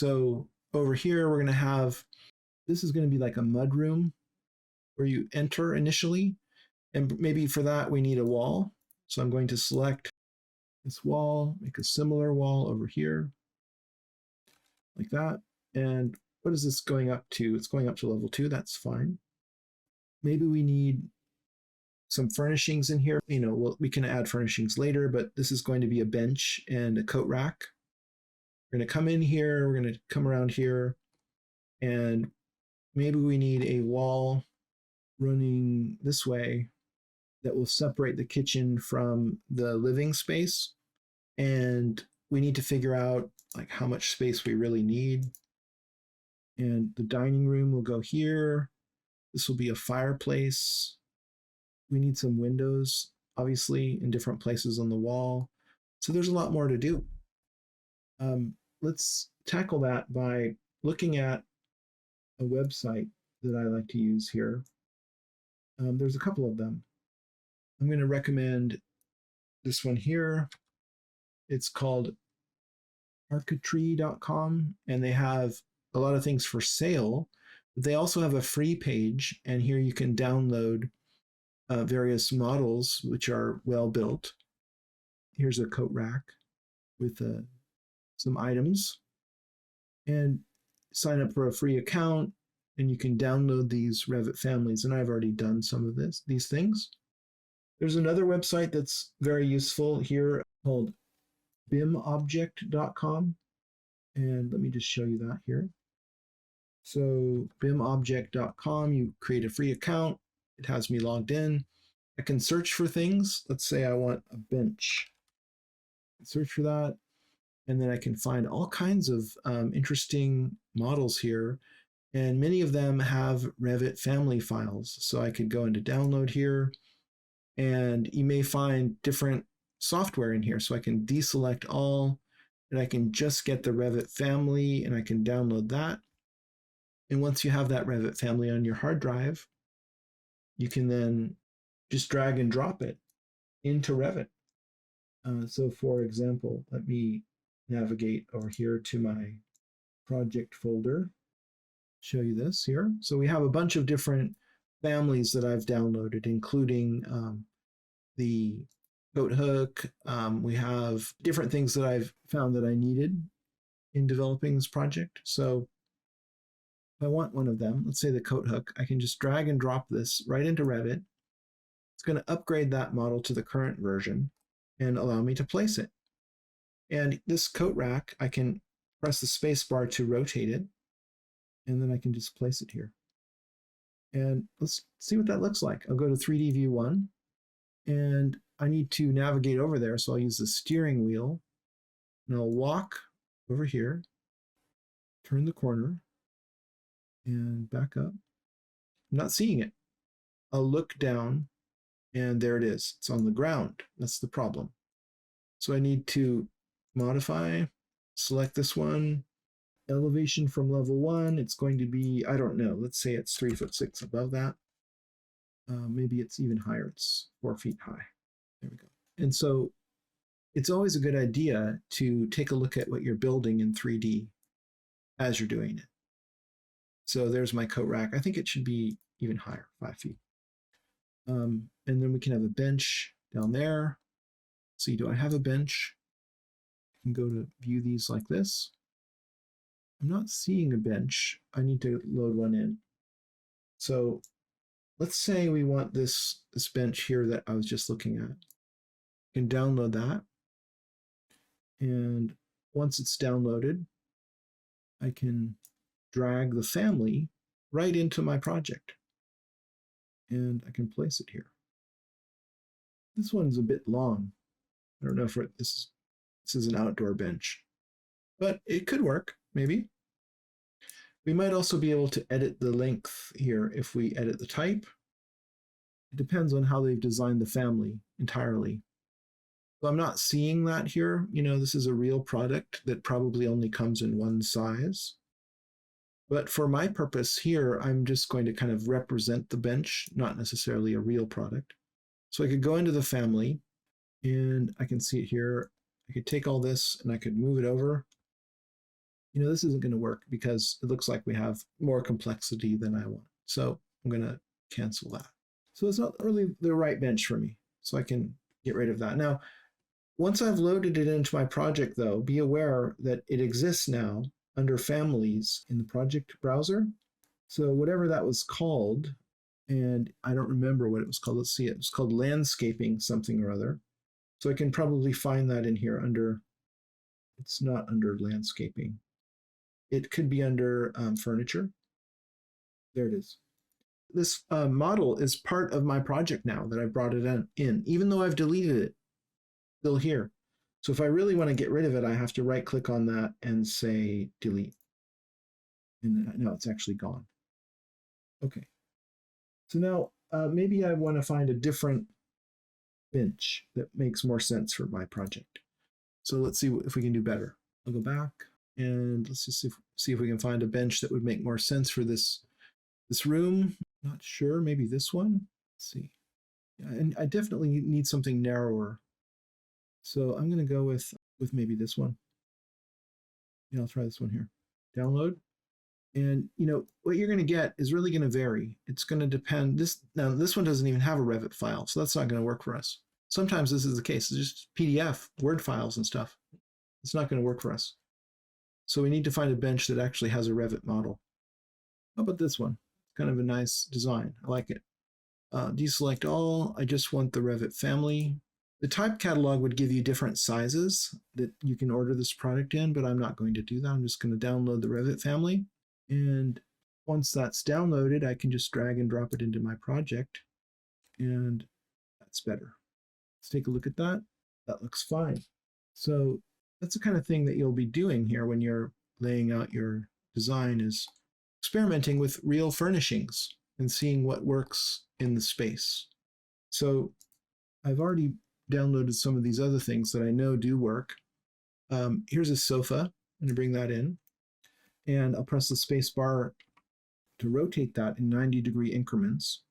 So over here, we're going to have, this is going to be like a mudroom where you enter initially. And maybe for that, we need a wall. So I'm going to select this wall, make a similar wall over here, like that. And what is this going up to? It's going up to level 2. That's fine. Maybe we need some furnishings in here. Well, we can add furnishings later, but this is going to be a bench and a coat rack. We're going to come in here. We're going to come around here. And maybe we need a wall running this way that will separate the kitchen from the living space. And we need to figure out like how much space we really need. And the dining room will go here. This will be a fireplace. We need some windows, obviously, in different places on the wall. So there's a lot more to do. Let's tackle that by looking at a website that I like to use here. There's a couple of them. I'm going to recommend this one here. It's called architree.com, and they have a lot of things for sale. But they also have a free page, and here you can download various models which are well built. Here's a coat rack with some items, and sign up for a free account, and you can download these Revit families. And I've already done some of these things. There's another website that's very useful here called bimobject.com. And let me just show you that here. So bimobject.com, you create a free account. It has me logged in. I can search for things. Let's say I want a bench. Search for that. And then I can find all kinds of interesting models here. And many of them have Revit family files. So I could go into download here. And you may find different software in here. So I can deselect all, and I can just get the Revit family, and I can download that. And once you have that Revit family on your hard drive, you can then just drag and drop it into Revit. So for example, let me navigate over here to my project folder, show you this here. So we have a bunch of different families that I've downloaded, including the coat hook. We have different things that I've found that I needed in developing this project. So if I want one of them, let's say the coat hook, I can just drag and drop this right into Revit. It's going to upgrade that model to the current version and allow me to place it. And this coat rack, I can press the space bar to rotate it, and then I can just place it here. And let's see what that looks like. I'll go to 3D View 1, and I need to navigate over there, so I'll use the steering wheel, and I'll walk over here, turn the corner, and back up. I'm not seeing it. I'll look down, and there it is. It's on the ground. That's the problem. So I need to modify, select this one, elevation from level 1. It's going to be, I don't know, let's say it's 3'6" above that. Maybe it's even higher. It's 4 feet high. There we go. And so it's always a good idea to take a look at what you're building in 3D as you're doing it. So there's my coat rack. I think it should be even higher, 5 feet. And then we can have a bench down there. See, do I have a bench? I can go to view these like this. I'm not seeing a bench. I need to load one in. So let's say we want this bench here that I was just looking at. I can download that. And once it's downloaded, I can drag the family right into my project. And I can place it here. This one's a bit long. I don't know if this is an outdoor bench, but it could work, maybe. We might also be able to edit the length here if we edit the type. It depends on how they've designed the family entirely. So I'm not seeing that here. This is a real product that probably only comes in one size. But for my purpose here, I'm just going to kind of represent the bench, not necessarily a real product. So I could go into the family, and I can see it here. I could take all this and I could move it over. this isn't going to work because it looks like we have more complexity than I want. So I'm going to cancel that. So it's not really the right bench for me. So I can get rid of that. Now, once I've loaded it into my project, though, be aware that it exists now under families in the project browser. So whatever that was called, and I don't remember what it was called. Let's see, it was called landscaping something or other. So I can probably find that in here under, it's not under landscaping. It could be under furniture. There it is. This model is part of my project now that I brought it in, even though I've deleted it, still here. So if I really want to get rid of it, I have to right click on that and say delete. And now it's actually gone. Okay. So now maybe I want to find a different bench that makes more sense for my project. So let's see if we can do better. I'll go back and let's just see if we can find a bench that would make more sense for this room. Not sure, maybe this one. Let's see. Yeah, and I definitely need something narrower. So I'm going to go with maybe this one. Yeah, I'll try this one here. Download. And what you're going to get is really going to vary. It's going to depend. Now this one doesn't even have a Revit file, so that's not going to work for us. Sometimes this is the case. It's just PDF, Word files and stuff. It's not going to work for us. So we need to find a bench that actually has a Revit model. How about this one? Kind of a nice design. I like it. Deselect all. I just want the Revit family. The type catalog would give you different sizes that you can order this product in, but I'm not going to do that. I'm just going to download the Revit family. And once that's downloaded, I can just drag and drop it into my project. And that's better. Let's take a look at that. That looks fine. So that's the kind of thing that you'll be doing here when you're laying out your design, is experimenting with real furnishings and seeing what works in the space. So I've already downloaded some of these other things that I know do work. Here's a sofa. I'm going to bring that in. And I'll press the space bar to rotate that in 90-degree increments.